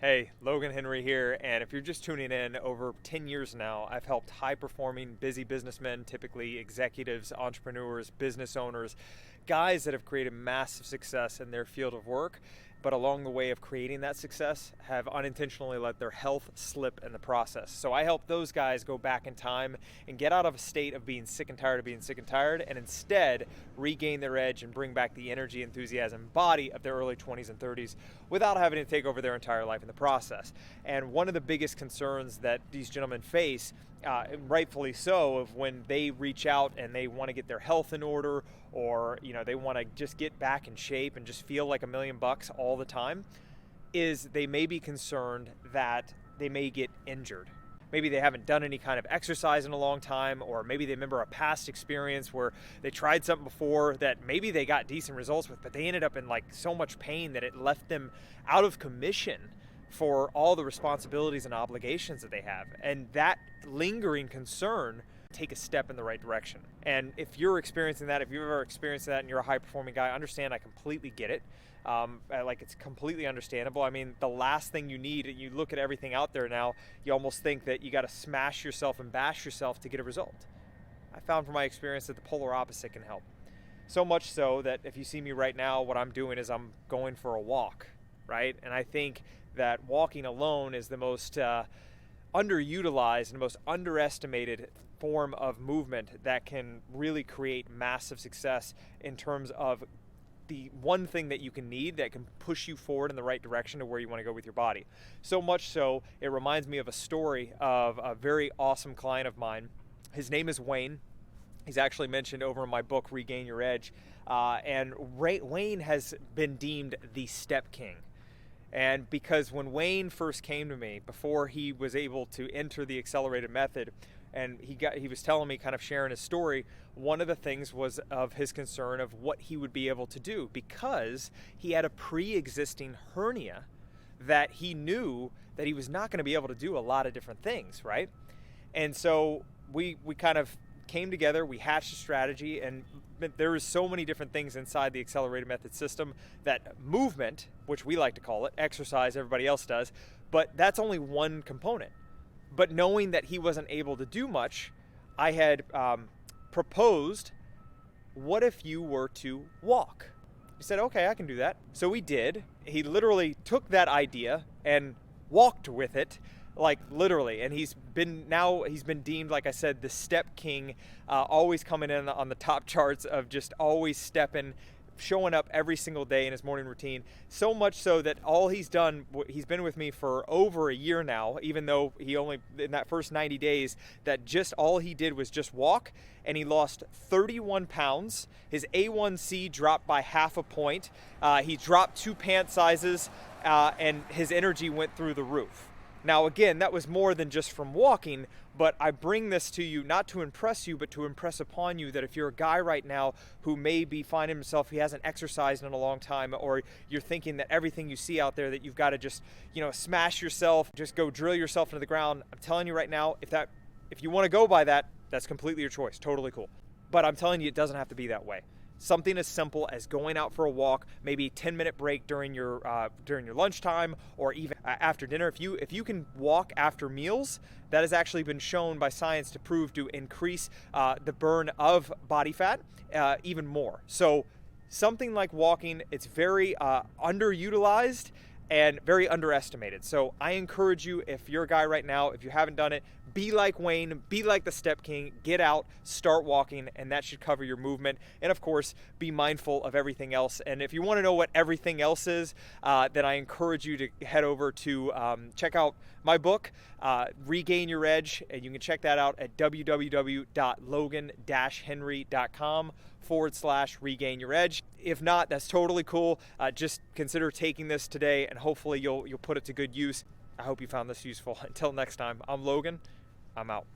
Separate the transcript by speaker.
Speaker 1: Hey, Logan Henry here, and if you're just tuning in, over 10 years now, I've helped high-performing, busy businessmen, typically executives, entrepreneurs, business owners, guys that have created massive success in their field of work, but along the way of creating that success, have unintentionally let their health slip in the process. So I help those guys go back in time and get out of a state of being sick and tired of being sick and tired, and instead regain their edge and bring back the energy, enthusiasm, body of their early 20s and 30s without having to take over their entire life in the process. And one of the biggest concerns that these gentlemen face, rightfully so, of when they reach out and they want to get their health in order, or they want to just get back in shape and just feel like $1,000,000 all the time, is they may be concerned that they may get injured. Maybe they haven't done any kind of exercise in a long time, or maybe they remember a past experience where they tried something before that maybe they got decent results with, but they ended up in like so much pain that it left them out of commission for all the responsibilities and obligations that they have. And that lingering concern, take a step in the right direction. And if you're experiencing that, if you've ever experienced that and you're a high performing guy, understand, I completely get it. It's completely understandable. I mean, the last thing you need, you look at everything out there now, you almost think that you got to smash yourself and bash yourself to get a result. I found from my experience that the polar opposite can help. So much so that if you see me right now, what I'm doing is I'm going for a walk, right? And I think that walking alone is the most underutilized and the most underestimated form of movement that can really create massive success in terms of the one thing that you can need that can push you forward in the right direction to where you want to go with your body. So much so, it reminds me of a story of a very awesome client of mine. His name is Wayne. He's actually mentioned over in my book, Regain Your Edge. And Wayne has been deemed the Step King. And because when Wayne first came to me, before he was able to enter the accelerated method, and he was telling me, kind of sharing his story, one of the things was of his concern of what he would be able to do, because he had a pre-existing hernia that he knew that he was not going to be able to do a lot of different things, right? And so we kind of came together, we hatched a strategy, and there is so many different things inside the accelerated method system, that movement, which we like to call it, exercise, everybody else does, but that's only one component. But knowing that he wasn't able to do much, I had proposed, what if you were to walk? He said, okay, I can do that. So we did. He literally took that idea and walked with it, like literally. And he's been deemed, like I said, the Step King, always coming in on the top charts of just always stepping, showing up every single day in his morning routine. So much so that all he's done, he's been with me for over a year now, even though he only, in that first 90 days, that just all he did was just walk, and he lost 31 pounds. His A1C dropped by half a point. He dropped 2 pant sizes, and his energy went through the roof. Now, again, that was more than just from walking, but I bring this to you not to impress you, but to impress upon you that if you're a guy right now who may be finding himself, he hasn't exercised in a long time, or you're thinking that everything you see out there that you've got to just, smash yourself, just go drill yourself into the ground, I'm telling you right now, if you want to go by that, that's completely your choice, totally cool. But I'm telling you, it doesn't have to be that way. Something as simple as going out for a walk, maybe a 10-minute break during your lunchtime, or even after dinner. If you can walk after meals, that has actually been shown by science to prove to increase the burn of body fat even more. So something like walking, it's very underutilized and very underestimated. So I encourage you, if you're a guy right now, if you haven't done it, be like Wayne, be like the Step King, get out, start walking, and that should cover your movement. And of course, be mindful of everything else. And if you want to know what everything else is, then I encourage you to head over to check out my book, Regain Your Edge, and you can check that out at www.logan-henry.com/regain your edge. If not, that's totally cool. Just consider taking this today, and hopefully you'll put it to good use. I hope you found this useful. Until next time, I'm Logan. I'm out.